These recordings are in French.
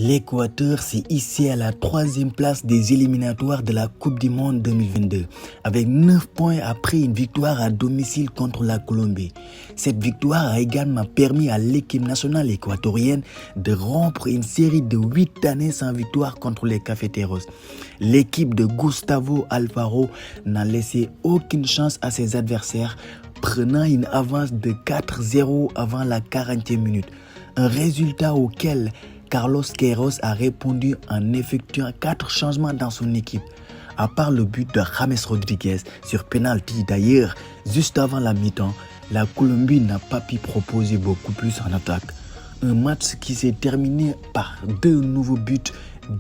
L'Équateur s'est hissé à la 3e place des éliminatoires de la Coupe du Monde 2022, avec 9 points après une victoire à domicile contre la Colombie. Cette victoire a également permis à l'équipe nationale équatorienne de rompre une série de 8 années sans victoire contre les Cafeteros. L'équipe de Gustavo Alfaro n'a laissé aucune chance à ses adversaires, prenant une avance de 4-0 avant la 40e minute. Un résultat auquel Carlos Queiroz a répondu en effectuant 4 changements dans son équipe. À part le but de James Rodriguez sur penalty d'ailleurs, juste avant la mi-temps, la Colombie n'a pas pu proposer beaucoup plus en attaque. Un match qui s'est terminé par 2 nouveaux buts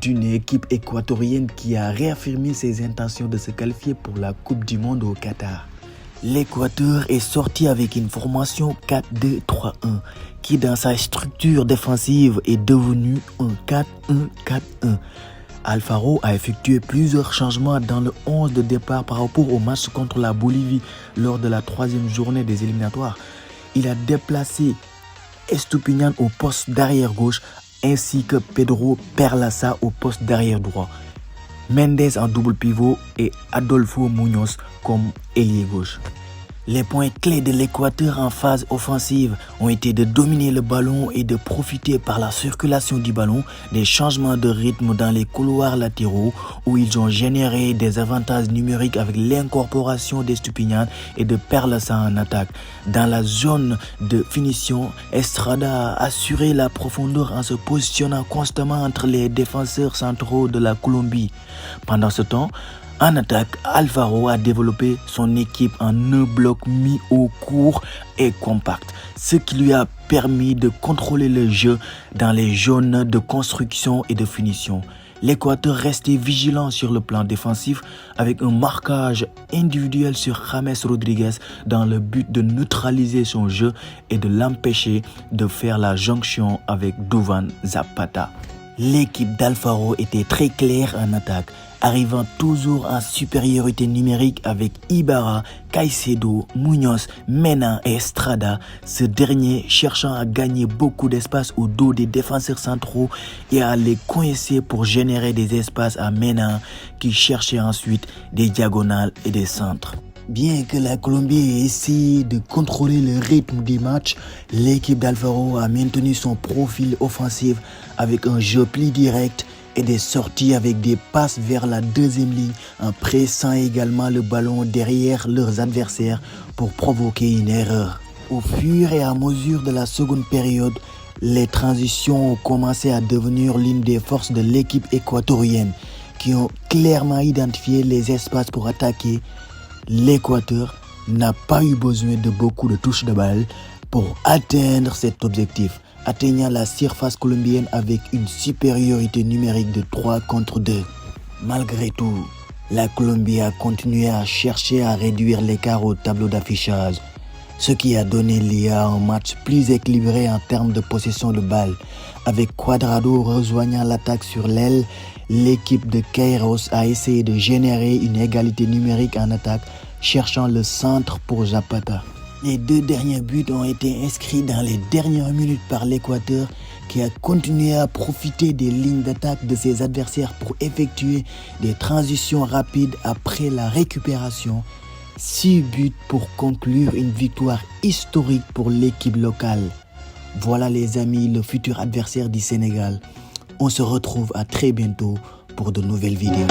d'une équipe équatorienne qui a réaffirmé ses intentions de se qualifier pour la Coupe du Monde au Qatar. L'Équateur est sorti avec une formation 4-2-3-1 qui dans sa structure défensive est devenue un 4-1-4-1. Alfaro a effectué plusieurs changements dans le 11 de départ par rapport au match contre la Bolivie lors de la 3e journée des éliminatoires. Il a déplacé Estupiñán au poste d'arrière gauche ainsi que Pedro Perlaza au poste d'arrière droit. Mendes en double pivot et Adolfo Muñoz comme ailier gauche. Les points clés de l'Équateur en phase offensive ont été de dominer le ballon et de profiter par la circulation du ballon des changements de rythme dans les couloirs latéraux où ils ont généré des avantages numériques avec l'incorporation d'Estupiñán et de Perlaza en attaque. Dans la zone de finition, Estrada a assuré la profondeur en se positionnant constamment entre les défenseurs centraux de la Colombie. Pendant ce temps, en attaque, Alfaro a développé son équipe en un bloc mis au court et compact, ce qui lui a permis de contrôler le jeu dans les zones de construction et de finition. L'Équateur restait vigilant sur le plan défensif avec un marquage individuel sur James Rodriguez dans le but de neutraliser son jeu et de l'empêcher de faire la jonction avec Duvan Zapata. L'équipe d'Alfaro était très claire en attaque, arrivant toujours en supériorité numérique avec Ibarra, Caicedo, Muñoz, Mena et Estrada, ce dernier cherchant à gagner beaucoup d'espace au dos des défenseurs centraux et à les coincer pour générer des espaces à Mena qui cherchait ensuite des diagonales et des centres. Bien que la Colombie ait essayé de contrôler le rythme du match, l'équipe d'Alfaro a maintenu son profil offensif avec un jeu plus direct et des sorties avec des passes vers la 2e ligne en pressant également le ballon derrière leurs adversaires pour provoquer une erreur. Au fur et à mesure de la seconde période, les transitions ont commencé à devenir l'une des forces de l'équipe équatorienne qui ont clairement identifié les espaces pour attaquer. L'Équateur n'a pas eu besoin de beaucoup de touches de balle pour atteindre cet objectif, atteignant la surface colombienne avec une supériorité numérique de 3 contre 2. Malgré tout, la Colombie a continué à chercher à réduire l'écart au tableau d'affichage, ce qui a donné lieu à un match plus équilibré en termes de possession de balle. Avec Cuadrado rejoignant l'attaque sur l'aile, l'équipe de Queiroz a essayé de générer une égalité numérique en attaque, cherchant le centre pour Zapata. Les 2 derniers buts ont été inscrits dans les dernières minutes par l'Équateur qui a continué à profiter des lignes d'attaque de ses adversaires pour effectuer des transitions rapides après la récupération. 6 buts pour conclure une victoire historique pour l'équipe locale. Voilà les amis, le futur adversaire du Sénégal. On se retrouve à très bientôt pour de nouvelles vidéos.